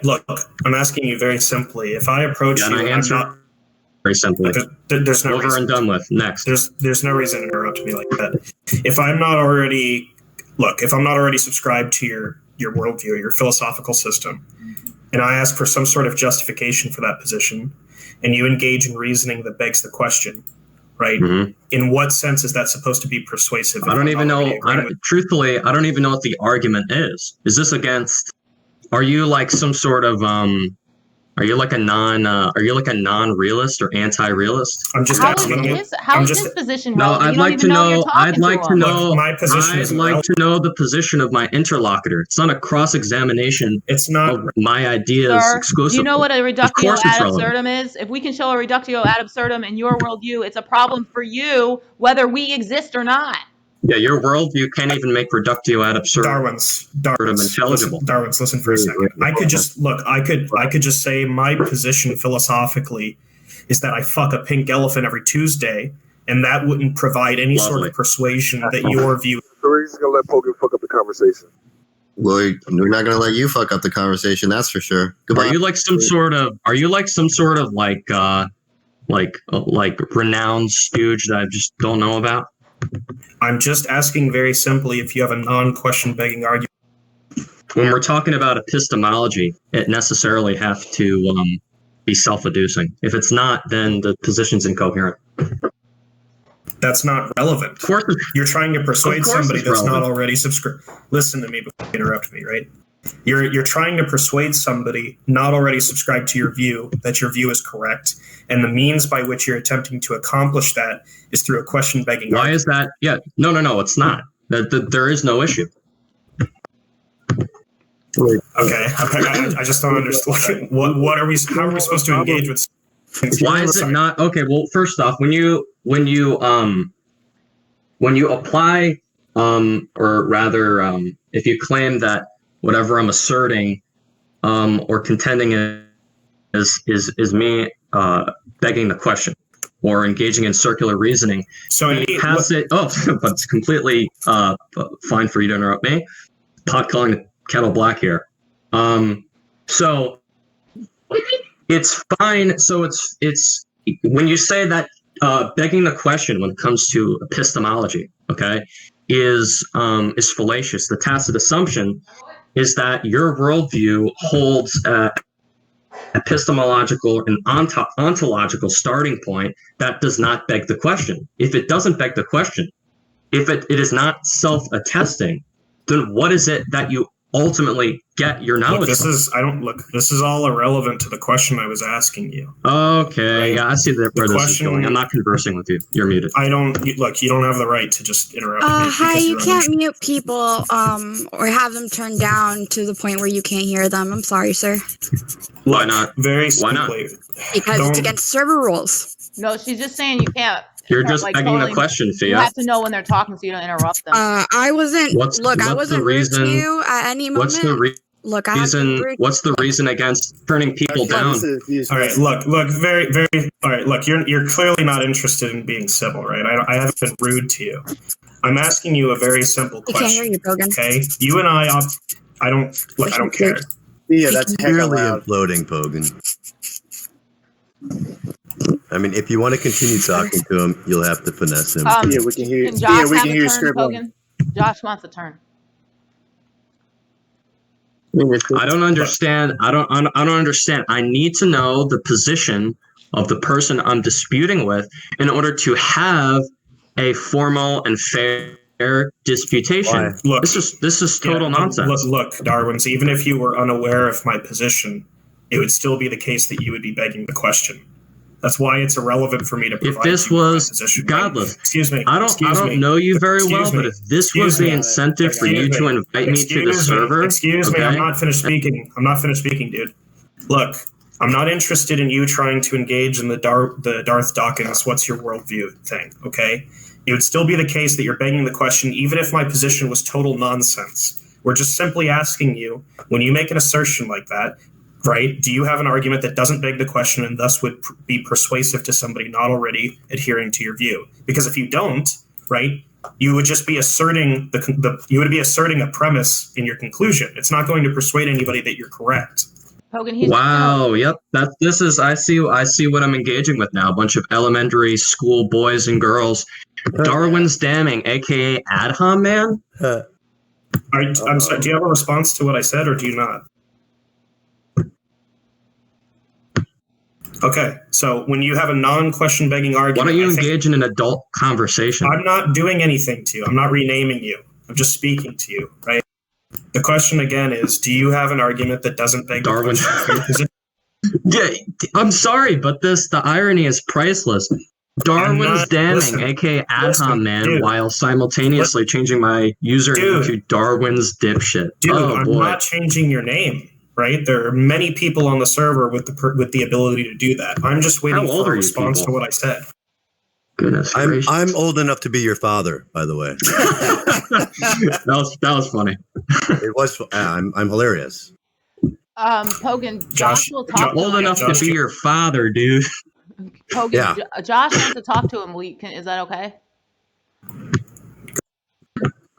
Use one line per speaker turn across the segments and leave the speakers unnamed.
look, I'm asking you very simply. If I approach you, and I'm not
very simply.
There's no
over
reason.
And done with. Next.
There's no reason to interrupt me like that. If I'm not already subscribed to your worldview, your philosophical system, and I ask for some sort of justification for that position, and you engage in reasoning that begs the question, right? Mm-hmm. In what sense is that supposed to be persuasive?
I don't even know. Truthfully, I don't even know what the argument is. Is this against? Are you like some sort of Are you like a non-realist or anti-realist?
I'm just asking you.
How is his position relevant?
No, I'd like to know.
Look, my position
I'd like to know the position of my interlocutor. It's not a cross-examination.
It's not
of my ideas exclusively.
Do you know what a reductio ad absurdum is? If we can show a reductio ad absurdum in your worldview, it's a problem for you whether we exist or not.
Yeah, your worldview can't even make reductio ad absurdum intelligible.
Darwin's, listen for a second. I could just say my position philosophically is that I fuck a pink elephant every Tuesday, and that wouldn't provide any sort of persuasion that your view.
He's gonna let Pogan fuck up the conversation.
Well, we're not gonna let you fuck up the conversation. That's for sure. Goodbye.
Are you like some sort of renowned stooge that I just don't know about?
I'm just asking very simply if you have a non-question begging argument.
When we're talking about epistemology, it necessarily have to be self-adducing. If it's not, then the position's incoherent.
That's not relevant.
Of course,
you're trying to persuade somebody that's relevant. Not already subscribed. Listen to me before you interrupt me, right? You're trying to persuade somebody not already subscribed to your view that your view is correct, and the means by which you're attempting to accomplish that is through a question-begging.
Why is that? Yeah, no, it's not. There is no issue.
Okay. I just don't understand. What are we? How are we supposed to engage with?
Why is it not? Okay. Well, first off, when you apply, or rather, if you claim that whatever I'm asserting, or contending is me begging the question or engaging in circular reasoning.
So
but it's completely fine for you to interrupt me. Pot calling the kettle black here. So it's fine. So it's when you say that begging the question when it comes to epistemology, okay, is fallacious. The tacit assumption is that your worldview holds epistemological and ontological starting point that does not beg the question. If it doesn't beg the question, if it is not self-attesting, then what is it that you ultimately get your knowledge from?
This is all irrelevant to the question I was asking you.
Okay, right? Yeah, I see where this is going. I'm not conversing with you. You're muted.
You don't have the right to just interrupt me.
Hi, you can't mute people or have them turned down to the point where you can't hear them. I'm sorry, sir.
Why not?
Very simply.
Why not?
Because it's against server rules.
No, she's just saying you can't.
You're just begging the question, Fia.
You have to know when they're talking so you don't interrupt them.
I wasn't. I wasn't rude to you at any moment.
What's the reason? What's the reason against turning people down?
All right, look, very, very. All right, look, you're clearly not interested in being civil, right? I haven't been rude to you. I'm asking you a very simple question.
I can't hear you, Bogan.
Okay, you and I don't care.
Yeah, that's
clearly imploding, Bogan. I mean, if you want to continue talking to him, you'll have to finesse him.
Yeah, we can hear. Yeah, we can hear you scribbling.
Josh wants a turn.
I don't understand. I don't understand. I need to know the position of the person I'm disputing with in order to have a formal and fair disputation.
Look,
this is total nonsense.
Look, Darwin's. Even if you were unaware of my position, it would still be the case that you would be begging the question. That's why it's irrelevant for me to provide.
If this was godless,
excuse me.
I don't know you very well, but if this was the incentive for you to invite me to the server,
excuse me, I'm not finished speaking. Dude. Look, I'm not interested in you trying to engage in the Darth Dawkins "what's your worldview" thing. Okay, it would still be the case that you're begging the question, even if my position was total nonsense. We're just simply asking you, when you make an assertion like that, right, do you have an argument that doesn't beg the question and thus would be persuasive to somebody not already adhering to your view? Because if you don't, right, you would just be asserting a premise in your conclusion. It's not going to persuade anybody that you're correct.
Pogan, he's
wow. Yep. This is. I see what I'm engaging with now. A bunch of elementary school boys and girls. Darwin's damning, aka ad hom man.
I'm sorry. Do you have a response to what I said, or do you not? Okay, so when you have a non-question begging argument,
why don't you engage in an adult conversation?
I'm not doing anything to you. I'm not renaming you. I'm just speaking to you, right? The question again is, do you have an argument that doesn't beg
Darwin? Yeah, I'm sorry, but the irony is priceless. Darwin's damning, aka ad hom man, while simultaneously changing my username to Darwin's dipshit.
Dude, I'm not changing your name. Right, there are many people on the server with the ability to do that. I'm just waiting for a response to what I said.
Goodness gracious.
I'm old enough to be your father, by the way.
that was funny.
It was. I'm hilarious.
Pogan, Josh will talk.
Old enough to be your father, dude.
Pogan, yeah. Josh wants to talk to him. Is that okay?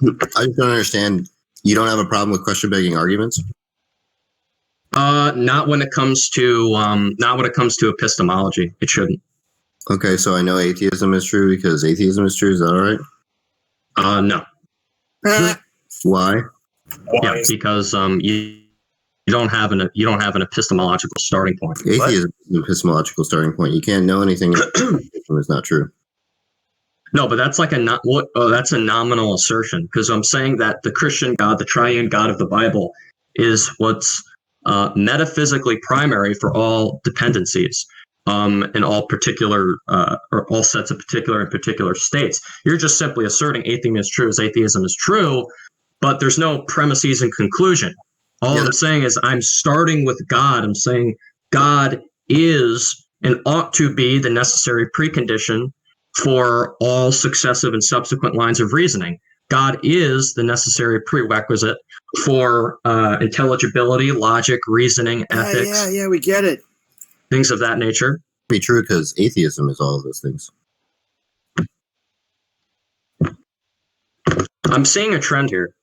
I just don't understand. You don't have a problem with question begging arguments?
Not when it comes to epistemology. It shouldn't.
Okay, so I know atheism is true because atheism is true. Is that all right?
No.
Why?
Yeah, because you don't have an epistemological starting point.
Atheism is an epistemological starting point. You can't know anything if it's not true.
No, but that's like that's a nominal assertion, because I'm saying that the Christian God, the triune God of the Bible, is what's metaphysically primary for all dependencies, in all particular or all sets of particular and particular states. You're just simply asserting atheism is true as atheism is true, but there's no premises and conclusion. All I'm saying is I'm starting with God. I'm saying God is and ought to be the necessary precondition for all successive and subsequent lines of reasoning. God is the necessary prerequisite for intelligibility, logic, reasoning, ethics.
Yeah, we get it.
Things of that nature.
Be true because atheism is all of those things.
I'm seeing a trend here.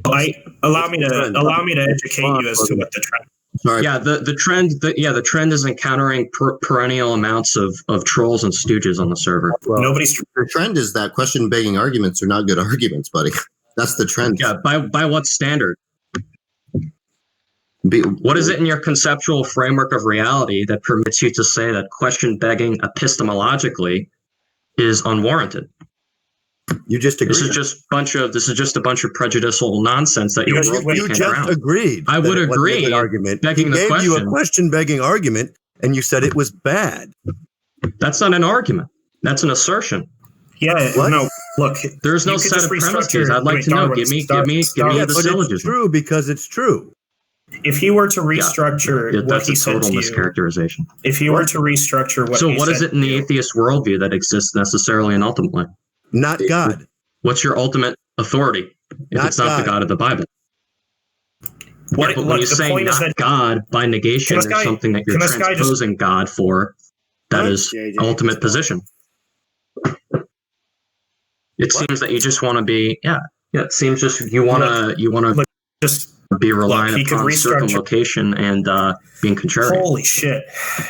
Allow me to educate you as to what the trend.
Sorry.
Yeah, the trend is encountering perennial amounts of trolls and stooges on the server.
Well, the trend is that question begging arguments are not good arguments, buddy. That's the trend.
Yeah, by what standard? What is it in your conceptual framework of reality that permits you to say that question begging epistemologically is unwarranted?
You just agreed.
This is just a bunch of prejudicial nonsense that you
just agreed.
I would agree.
Argument.
Begging the question.
You a question begging argument, and you said it was bad.
That's not an argument. That's an assertion.
Yeah.
What?
No. Look,
there's no set of premises. I'd like to know. Give me the syllogism.
It's true because it's true.
If he were to restructure what he said to you,
mischaracterization.
If he were to restructure what,
so what is it in the atheist worldview that exists necessarily and ultimately?
Not God.
What's your ultimate authority if it's not the God of the Bible? But when you say not God by negation, there's something that you're transposing God for. That is ultimate position. It seems that you just want to be, it seems just you want to
just
be reliant upon circumlocation and being contrarian.
Holy shit.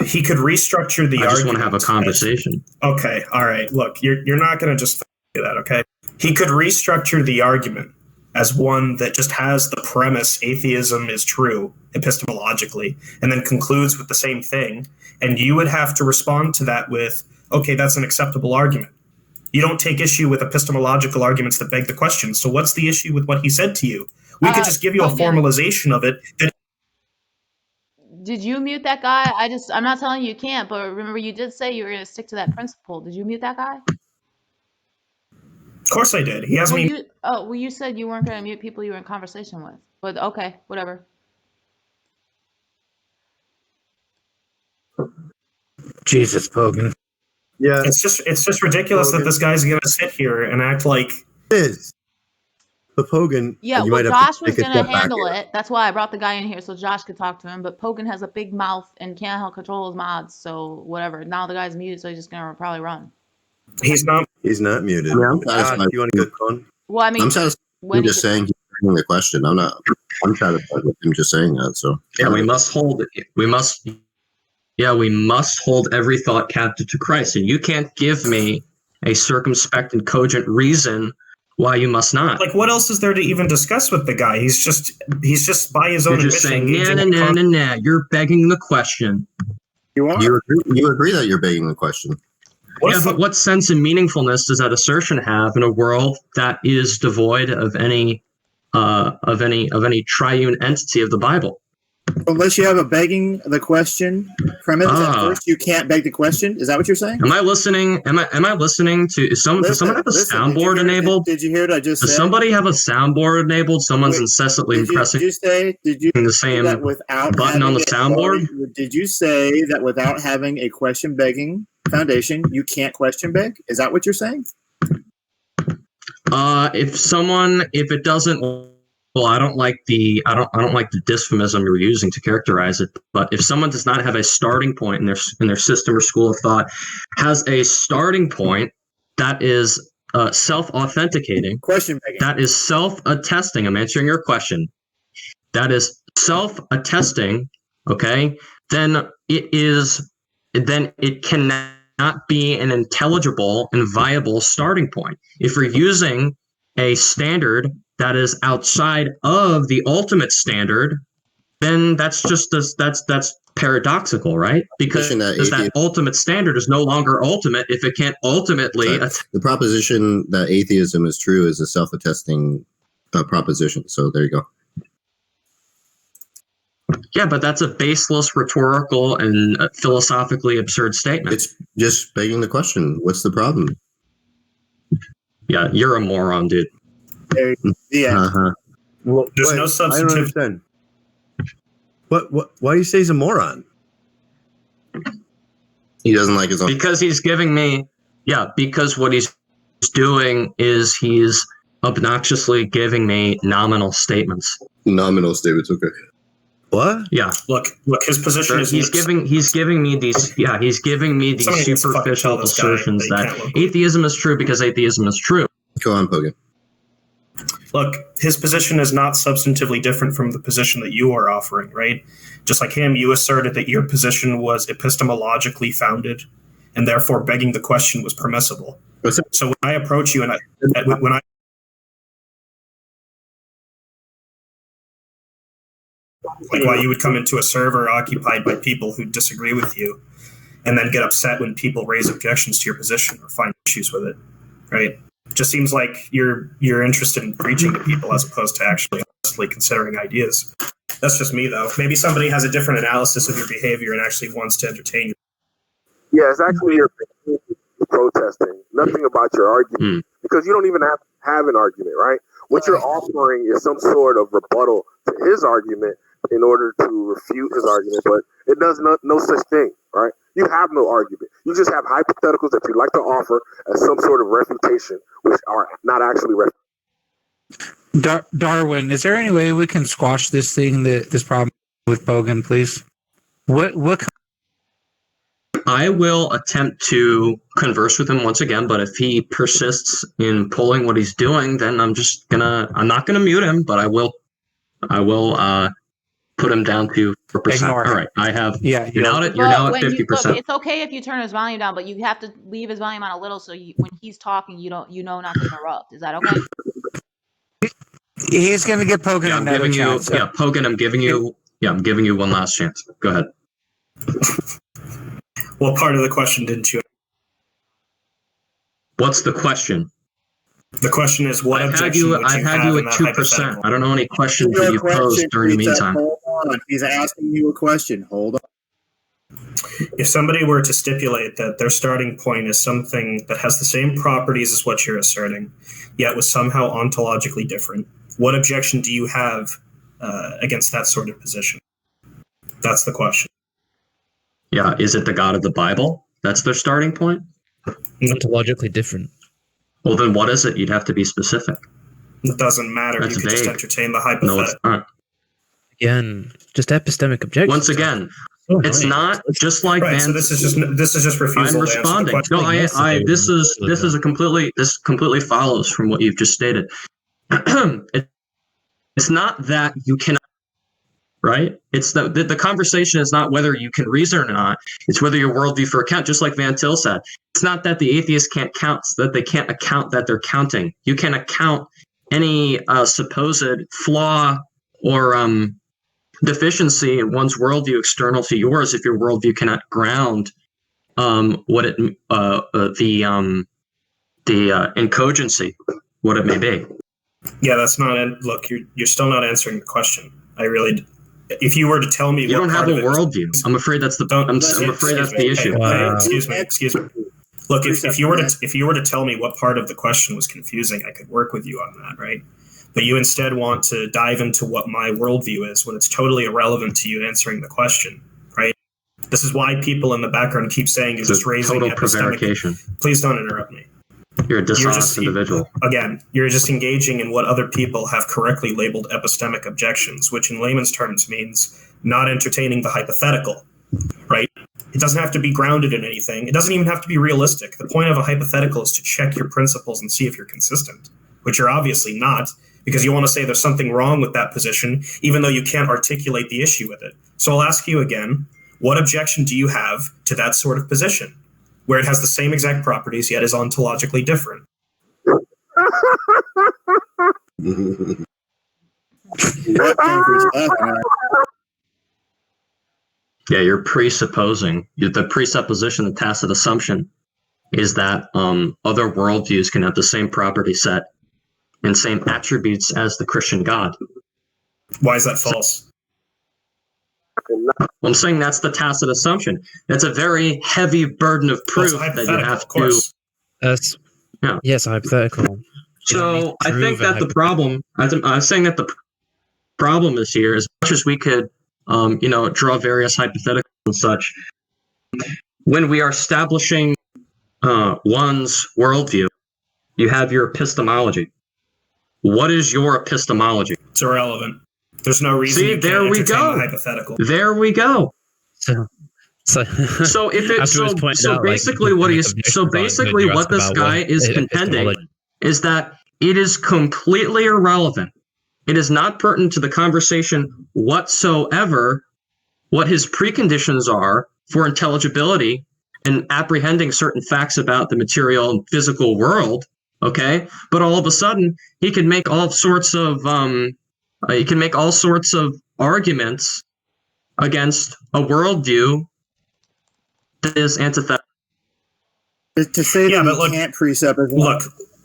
He could restructure the argument.
I just want to have a conversation.
Okay, all right. Look, you're not going to just do that, okay? He could restructure the argument as one that just has the premise atheism is true epistemologically and then concludes with the same thing, and you would have to respond to that with, okay, that's an acceptable argument. You don't take issue with epistemological arguments that beg the question. So what's the issue with what he said to you? We could just give you a formalization of it.
Did you mute that guy? I'm not telling you can't, but remember you did say you were going to stick to that principle. Did you mute that guy?
Of course I did. He has me.
You said you weren't going to mute people you were in conversation with. But okay, whatever.
Jesus, Pogan. Yeah.
It's just ridiculous that this guy's going to sit here and act like
it is. But Pogan,
Josh was going to handle it. That's why I brought the guy in here so Josh could talk to him. But Pogan has a big mouth and can't help control his mods, so whatever. Now the guy's muted, so he's just going to probably run.
He's not
muted.
Yeah,
you want to go on?
Well, I mean,
I'm just saying he's asking the question. I'm not. I'm satisfied with him just saying that. So
Yeah, we must hold every thought captive to Christ, and you can't give me a circumspect and cogent reason why you must not.
Like, what else is there to even discuss with the guy? He's just by his own
You're just
admission.
saying, nah. You're begging the question.
You are.
You agree that you're begging the question.
But what sense and meaningfulness does that assertion have in a world that is devoid of any triune entity of the Bible?
Unless you have a begging the question premise at first, you can't beg the question. Is that what you're saying?
Am I listening? Am I listening to? Does someone have a soundboard enabled?
Did you hear what I just said?
Does somebody have a soundboard enabled? Someone's incessantly pressing
Did you
the same button on the soundboard.
Did you say that without having a question begging foundation, you can't question beg? Is that what you're saying?
If it doesn't. Well, I don't like the dysphomism you're using to characterize it. But if someone does not have a starting point in their system or school of thought, has a starting point that is self-authenticating,
question begging,
that is self-attesting. I'm answering your question. That is self-attesting. Okay, then it cannot be an intelligible and viable starting point. If you're using a standard that is outside of the ultimate standard, then that's paradoxical, right? Because that ultimate standard is no longer ultimate if it can't ultimately.
The proposition that atheism is true is a self-attesting proposition. So there you go.
Yeah, but that's a baseless, rhetorical, and philosophically absurd statement.
It's just begging the question. What's the problem?
Yeah, you're a moron, dude.
Yeah.
Well,
There's no substantive.
I don't understand. Why do you say he's a moron?
He doesn't like his own.
Because he's giving me. Yeah, because what he's doing is he's obnoxiously giving me nominal statements.
Nominal statements, okay.
What?
Yeah.
Look. His position is
he's giving me these. Yeah, he's giving me these superficial assertions that atheism is true because atheism is true.
Go on, Pogan.
Look, his position is not substantively different from the position that you are offering, right? Just like him, you asserted that your position was epistemologically founded, and therefore begging the question was permissible. So when I approach you and why you would come into a server occupied by people who disagree with you, and then get upset when people raise objections to your position or find issues with it, right? Just seems like you're interested in preaching to people as opposed to actually honestly considering ideas. That's just me, though. Maybe somebody has a different analysis of your behavior and actually wants to entertain you.
Yeah, it's actually your protesting, nothing about your argument, because you don't even have an argument, right? What you're offering is some sort of rebuttal to his argument in order to refute his argument, but it does no such thing, right? You have no argument. You just have hypotheticals that you like to offer as some sort of refutation, which are not actually refutations.
Darwin, is there any way we can squash this problem with Pogan, please? What?
I will attempt to converse with him once again, but if he persists in pulling what he's doing, then I'm not gonna mute him, but I will put him down to 4%. All right, I have. Yeah, you're now at 50%.
It's okay if you turn his volume down, but you have to leave his volume on a little, so when he's talking, you know not to interrupt. Is that okay?
He's gonna get Pogan another chance.
Pogan, I'm giving you one last chance. Go ahead.
What part of the question didn't you?
What's the question?
The question is, what objection would you have?
I've had you at 2%. I don't know any questions that you've posed during the meantime.
Hold on. He's asking you a question. Hold on.
If somebody were to stipulate that their starting point is something that has the same properties as what you're asserting, yet was somehow ontologically different, what objection do you have against that sort of position? That's the question.
Yeah, is it the God of the Bible? That's their starting point?
Ontologically different.
Well, then what is it? You'd have to be specific.
It doesn't matter.
That's
you can just entertain the hypothetical.
No, it's not.
Again, just epistemic objections.
Once again, it's not just like
right. So this is just refusal.
I'm responding. No, this completely follows from what you've just stated. It's not that you cannot, right? It's the conversation is not whether you can reason or not. It's whether your worldview for account, just like Van Til said. It's not that the atheist can't count, it's that they can't account that they're counting. You can account any supposed flaw or deficiency in one's worldview external to yours if your worldview cannot ground the incogency, what it may be.
Yeah, that's not. Look, you're still not answering the question. If you were to tell me,
you don't have a worldview. I'm afraid that's the. I'm afraid that's the issue.
Excuse me. Look, if you were to tell me what part of the question was confusing, I could work with you on that, right? But you instead want to dive into what my worldview is when it's totally irrelevant to you answering the question, right? This is why people in the background keep saying you're just raising
total
epistemic.
prevarication.
Please don't interrupt me.
You're a dishonest individual.
Again, you're just engaging in what other people have correctly labeled epistemic objections, which in layman's terms means not entertaining the hypothetical, right? It doesn't have to be grounded in anything. It doesn't even have to be realistic. The point of a hypothetical is to check your principles and see if you're consistent, which you're obviously not, because you want to say there's something wrong with that position, even though you can't articulate the issue with it. So I'll ask you again, what objection do you have to that sort of position, where it has the same exact properties yet is ontologically different?
Yeah, you're presupposing. The presupposition, the tacit assumption, is that other worldviews can have the same property set and same attributes as the Christian God.
Why is that false?
Well, I'm saying that's the tacit assumption. That's a very heavy burden of proof that you have to.
Yes, hypothetical.
So I think that the problem, I'm saying that the problem is here, as much as we could, draw various hypotheticals and such, when we are establishing one's worldview, you have your epistemology. What is your epistemology?
It's irrelevant. There's no reason.
See, there we go.
Hypothetical.
There we go.
So
basically what this guy is contending is that it is completely irrelevant. It is not pertinent to the conversation whatsoever what his preconditions are for intelligibility and apprehending certain facts about the material and physical world. Okay, but all of a sudden he can make all sorts of arguments against a worldview that is antithetical.
To say that he can't presuppose.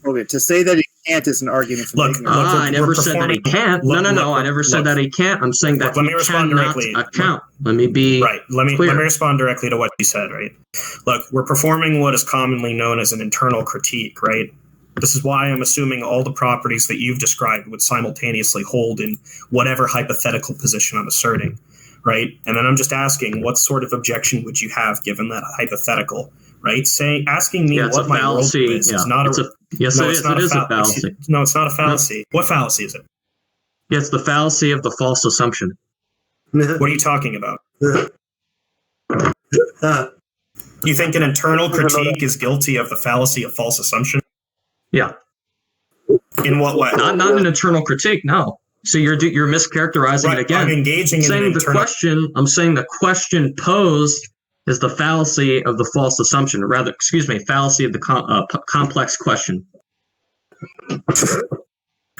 Okay, to say that he can't is an argument.
I never said that he can't. I never said that he can't. I'm saying that he cannot account. Let me be
right. Let me respond directly to what you said. Right. Look, we're performing what is commonly known as an internal critique. Right. This is why I'm assuming all the properties that you've described would simultaneously hold in whatever hypothetical position I'm asserting, right? And then I'm just asking, what sort of objection would you have given that hypothetical, right? Asking me what my worldview is not a fallacy. No, it's not a fallacy. What fallacy is it?
Yeah, it's the fallacy of the false assumption.
What are you talking about? You think an internal critique is guilty of the fallacy of false assumption?
Yeah.
In what way?
Not an internal critique. No. So you're mischaracterizing it again.
I'm engaging in
I'm saying the question posed is the fallacy of the false assumption, fallacy of the complex question.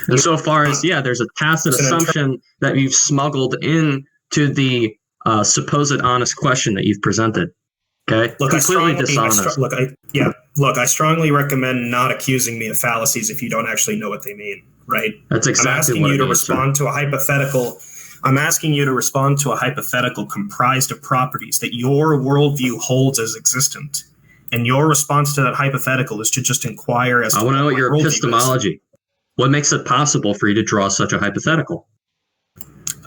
And so far as there's a tacit assumption that you've smuggled into the supposed honest question that you've presented. Okay.
Look,
completely dishonest.
I strongly recommend not accusing me of fallacies if you don't actually know what they mean. Right.
That's exactly
I'm asking you to respond to a hypothetical. I'm asking you to respond to a hypothetical comprised of properties that your worldview holds as existent, and your response to that hypothetical is to just inquire as.
I want to know your epistemology. What makes it possible for you to draw such a hypothetical?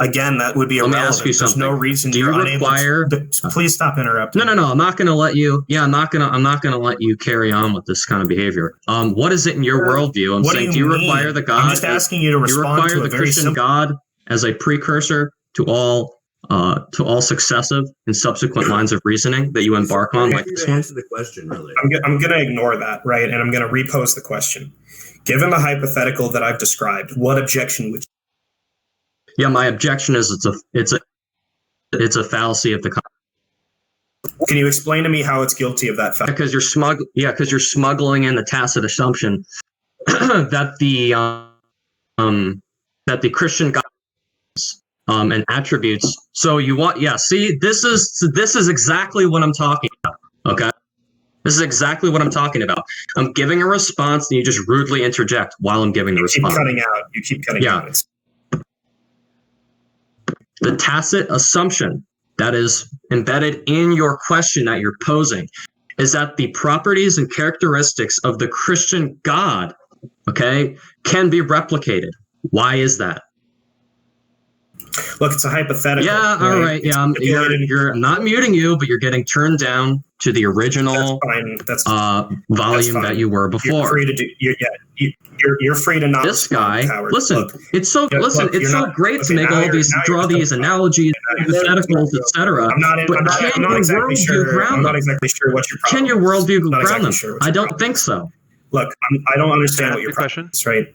Again, that would be irrelevant.
Let me ask you something.
There's no reason
you're
require. Please stop interrupting.
No. I'm not going to let you. Yeah, I'm not going to let you carry on with this kind of behavior. What is it in your worldview? I'm saying, do you require the God?
I'm just asking you to respond to a very
Christian God as a precursor to all successive and subsequent lines of reasoning that you embark on, like this one?
Answer the question, really.
I'm going to ignore that, right? And I'm going to repose the question. Given the hypothetical that I've described, what objection would
Yeah, my objection is it's a fallacy of the.
Can you explain to me how it's guilty of that fact?
Because you're smuggling in the tacit assumption that the Christian gods and attributes. So you want, see, this is exactly what I'm talking about. Okay, this is exactly what I'm talking about. I'm giving a response, and you just rudely interject while I'm giving the response.
You keep cutting out.
The tacit assumption that is embedded in your question that you're posing is that the properties and characteristics of the Christian God, okay, can be replicated. Why is that?
Look, it's a hypothetical.
Yeah, all right. Yeah, I'm not muting you, but you're getting turned down to the original volume that you were before.
You're free to do. You're free to not.
This guy, listen. It's so great to make all these, draw these analogies, hypotheticals, etc.
I'm not exactly sure what your problem.
Can your worldview ground them? I don't think so.
Look, I don't understand what your question is. Right?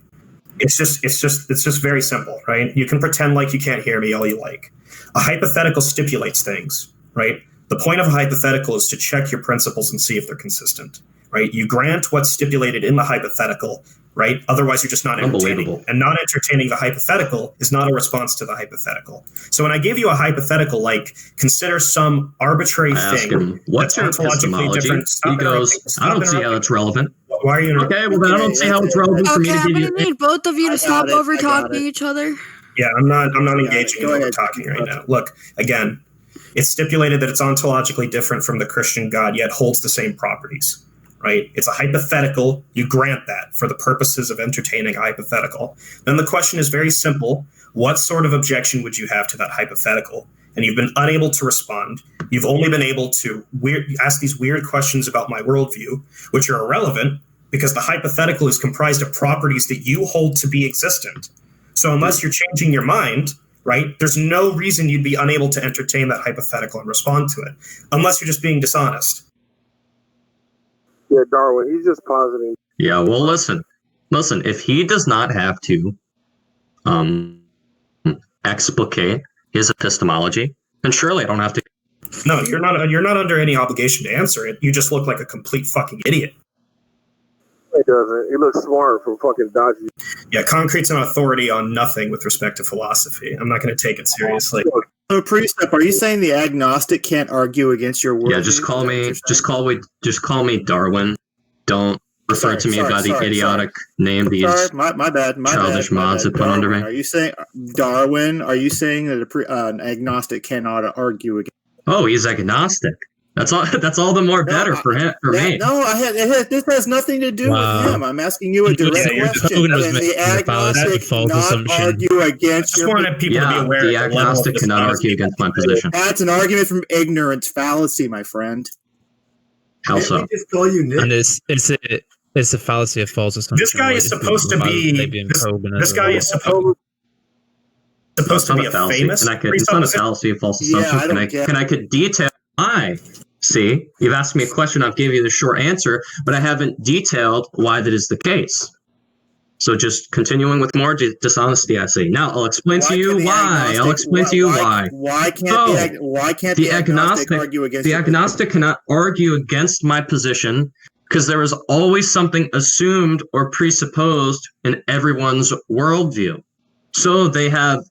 It's just very simple, right? You can pretend like you can't hear me all you like. A hypothetical stipulates things, right? The point of a hypothetical is to check your principles and see if they're consistent, right? You grant what's stipulated in the hypothetical, right? Otherwise, you're just not entertaining. And not entertaining the hypothetical is not a response to the hypothetical. So when I give you a hypothetical, like consider some arbitrary thing
what's your epistemology? He goes, I don't see how that's relevant.
Why are you
okay, well then I don't see how it's relevant for me to
I'm
give you.
gonna need both of you to stop over talking each other.
Yeah, I'm not engaging in over talking right now. Look, again, it's stipulated that it's ontologically different from the Christian God, yet holds the same properties. Right? It's a hypothetical. You grant that for the purposes of entertaining a hypothetical. Then the question is very simple. What sort of objection would you have to that hypothetical? And you've been unable to respond. You've only been able to ask these weird questions about my worldview, which are irrelevant because the hypothetical is comprised of properties that you hold to be existent. So unless you're changing your mind, right, there's no reason you'd be unable to entertain that hypothetical and respond to it, unless you're just being dishonest.
Yeah, Darwin, he's just positing.
Yeah, well, listen, if he does not have to explicate his epistemology, then surely I don't have to.
No, you're not under any obligation to answer it. You just look like a complete fucking idiot.
He doesn't. He looks smart from fucking dodgy.
Yeah, concrete's an authority on nothing with respect to philosophy. I'm not going to take it seriously.
So, Precept, are you saying the agnostic can't argue against your worldview?
Yeah, just call me Darwin. Don't refer to me by the idiotic name these
my bad.
childish mods have put under me.
Are you saying Darwin? Are you saying that an agnostic cannot argue against?
Oh, he's agnostic. That's all the more better for him. For me.
No, this has nothing to do with him. I'm asking you a direct question. Can the agnostic not argue against your
position?
The agnostic cannot argue against my position.
That's an argument from ignorance fallacy, my friend.
How so?
Just call you Nick? And it's a fallacy of false assumption.
This guy is supposed to be. This guy is supposed to be a famous.
It's not a fallacy of false assumption. Can I could detail why? See, you've asked me a question. I've given you the short answer, but I haven't detailed why that is the case. So just continuing with more dishonesty, I see. Now I'll explain to you why.
Why can't the agnostic argue against?
The agnostic cannot argue against my position because there is always something assumed or presupposed in everyone's worldview. So they have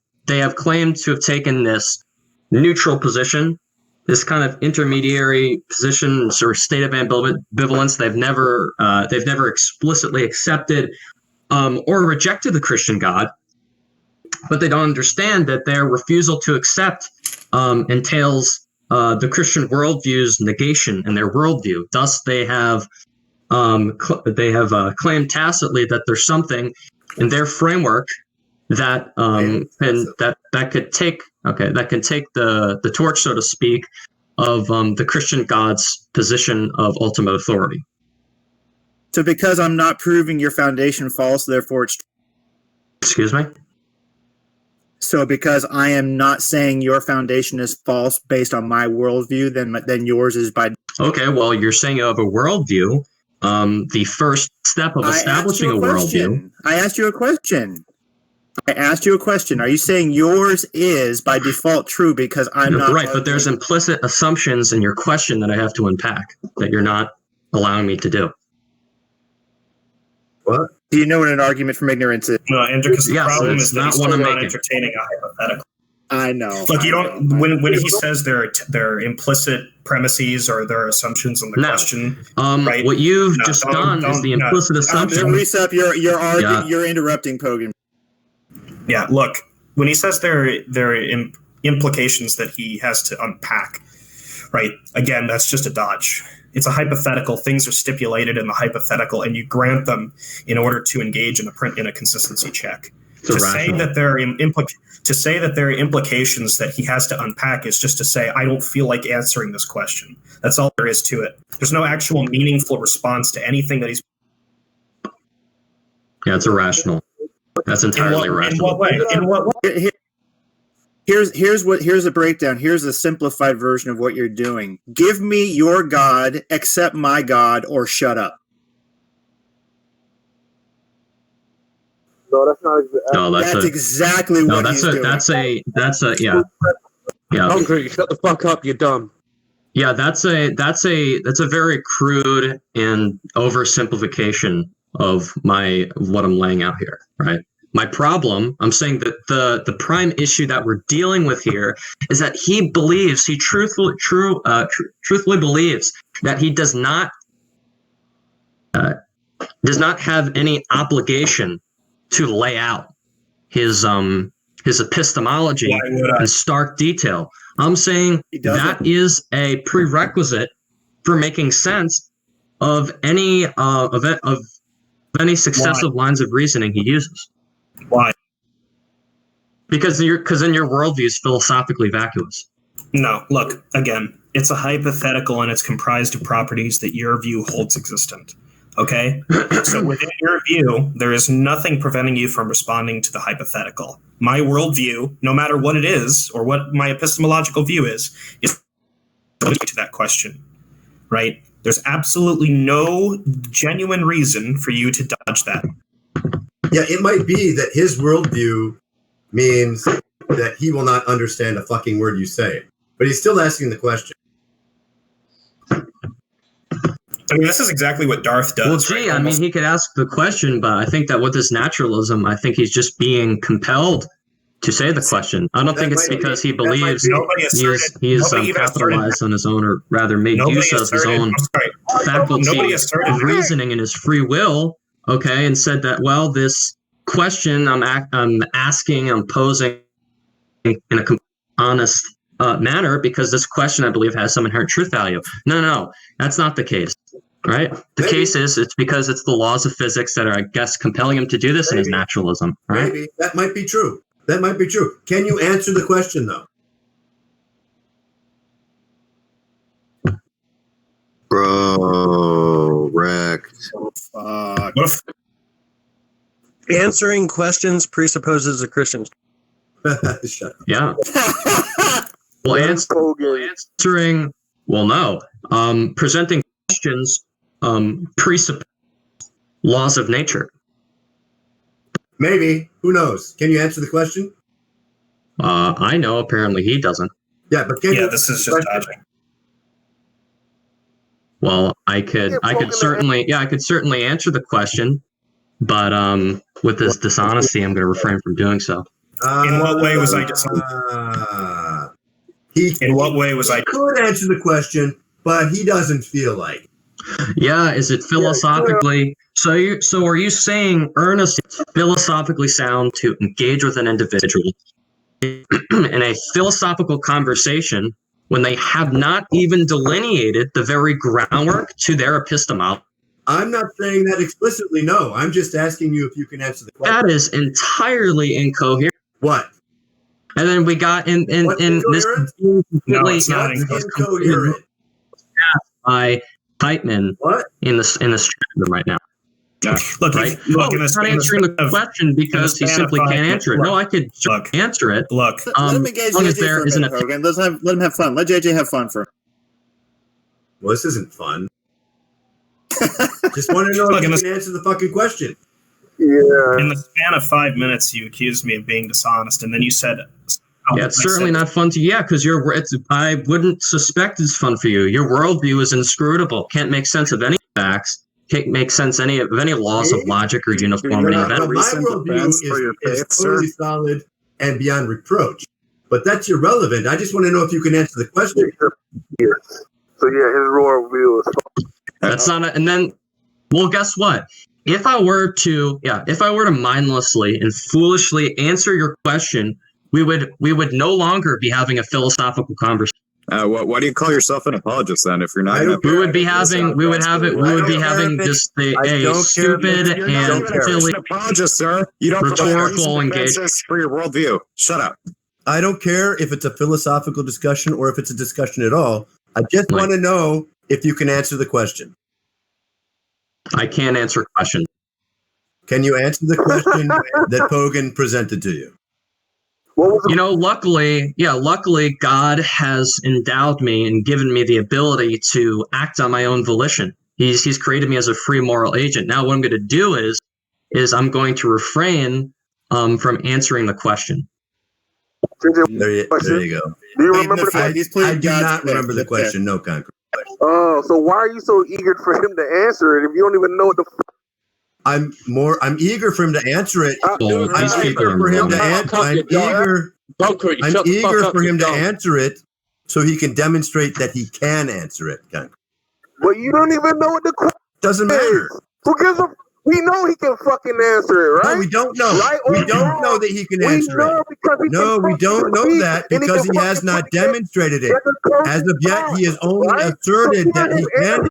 claimed to have taken this neutral position, this kind of intermediary position, sort of state of ambivalence. They've never explicitly accepted or rejected the Christian God, but they don't understand that their refusal to accept entails the Christian worldview's negation in their worldview. Thus, they have claimed tacitly that there's something in their framework that that could take the torch, so to speak, of the Christian God's position of ultimate authority.
So because I'm not proving your foundation false, therefore it's true.
Excuse me?
So because I am not saying your foundation is false based on my worldview, then yours is by...
Okay, well, you're saying you have a worldview. The first step of establishing a worldview...
I asked you a question. I asked you a question. Are you saying yours is by default true because I'm not
right? But there's implicit assumptions in your question that I have to unpack that you're not allowing me to do.
What? Do you know what an argument from ignorance is?
No, Andrew, because the problem is that
not
he's
one
still
I'm
not
making.
entertaining a hypothetical.
I know.
Look, you don't. When he says there are implicit premises or there are assumptions in the question, right?
What you've just done is the implicit assumption.
Reset. You're interrupting Pogan.
Yeah. Look, when he says there are implications that he has to unpack, right? Again, that's just a dodge. It's a hypothetical. Things are stipulated in the hypothetical, and you grant them in order to engage in a consistency check. To say that there are implications that he has to unpack is just to say, I don't feel like answering this question. That's all there is to it. There's no actual meaningful response to anything that he's.
Yeah, it's irrational. That's entirely irrational.
In what way?
Here's a breakdown. Here's a simplified version of what you're doing. Give me your God, accept my God, or shut up.
No, that's not exactly.
No, that's
exactly what he's doing.
That's a yeah.
Hungry, shut the fuck up, you dumb.
Yeah, that's a very crude and oversimplification of what I'm laying out here, right? My problem, I'm saying that the prime issue that we're dealing with here is that he truthfully believes that he does not have any obligation to lay out his epistemology in stark detail. I'm saying that is a prerequisite for making sense of any successive lines of reasoning he uses.
Why?
Because in your worldview is philosophically vacuous.
No, look, again, it's a hypothetical and it's comprised of properties that your view holds existent. Okay? So within your view, there is nothing preventing you from responding to the hypothetical. My worldview, no matter what it is, or what my epistemological view is to that question, right? There's absolutely no genuine reason for you to dodge that.
Yeah, it might be that his worldview means that he will not understand a fucking word you say, but he's still asking the question.
I mean, this is exactly what Darth does.
Well, gee, right? I mean, he could ask the question, but I think that with his naturalism, I think he's just being compelled to say the question. I don't think it's because he believes he's capitalized on his own, or rather made use of his own faculty of reasoning and his free will, okay, and said that, well, this question I'm posing in a honest manner because this question, I believe, has some inherent truth value. No, that's not the case. Right? The case is it's because it's the laws of physics that are, I guess, compelling him to do this in his naturalism. Right?
Maybe. That might be true. Can you answer the question, though?
Bro, wrecked.
Answering questions presupposes a Christian.
Shut up.
Yeah. Well, answering. Well, no. Presenting questions presuppose laws of nature.
Maybe. Who knows? Can you answer the question?
I know. Apparently, he doesn't.
Yeah, but
this is just dodging.
Well, I could certainly answer the question, but with this dishonesty, I'm going to refrain from doing so.
In what way was I dishonest? In what way was I?
He could answer the question, but he doesn't feel like.
Yeah, is it philosophically? So are you saying, Ernest, it's philosophically sound to engage with an individual in a philosophical conversation when they have not even delineated the very groundwork to their epistemology?
I'm not saying that explicitly, no. I'm just asking you if you can answer the question.
That is entirely incoherent.
What?
And then we got in this completely
incoherent.
By Heitman in the stream right now.
Look,
right? He's not answering the question because he simply can't answer it. No, I could answer it.
Look,
let him engage JJ for a minute, Hogan. Let him have fun. Let JJ have fun for.
Well, this isn't fun. Just want to know if you can answer the fucking question.
Yeah.
In the span of 5 minutes, you accused me of being dishonest, and then you said,
Yeah, it's certainly not fun to because I wouldn't suspect it's fun for you. Your worldview is inscrutable. Can't make sense of any facts. Can't make sense of any laws of logic or uniformity.
My worldview is totally solid and beyond reproach. But that's irrelevant. I just want to know if you can answer the question.
Yes. So yeah, his worldview is.
That's not. And then, well, guess what? If I were to mindlessly and foolishly answer your question, we would no longer be having a philosophical conversation.
Why do you call yourself an apologist then? If you're not,
we would be having just a stupid and silly
apologist, sir. You don't
rhetorical engagement
for your worldview. Shut up.
I don't care if it's a philosophical discussion or if it's a discussion at all. I just want to know if you can answer the question.
I can't answer questions.
Can you answer the question that Pogan presented to you?
Luckily, God has endowed me and given me the ability to act on my own volition. He's created me as a free moral agent. Now what I'm going to do is I'm going to refrain from answering the question.
There you go.
Do you remember
I do not remember the question. No concrete.
Oh, so why are you so eager for him to answer it if you don't even know what the?
I'm eager for him to answer it. I'm eager for him to answer it so he can demonstrate that he can answer it.
But you don't even know what the question
doesn't matter.
We know he can fucking answer it, right?
No, we don't know. Right? We don't know that he can answer it. No, we don't know that because he has not demonstrated it. As of yet, he has only asserted that he can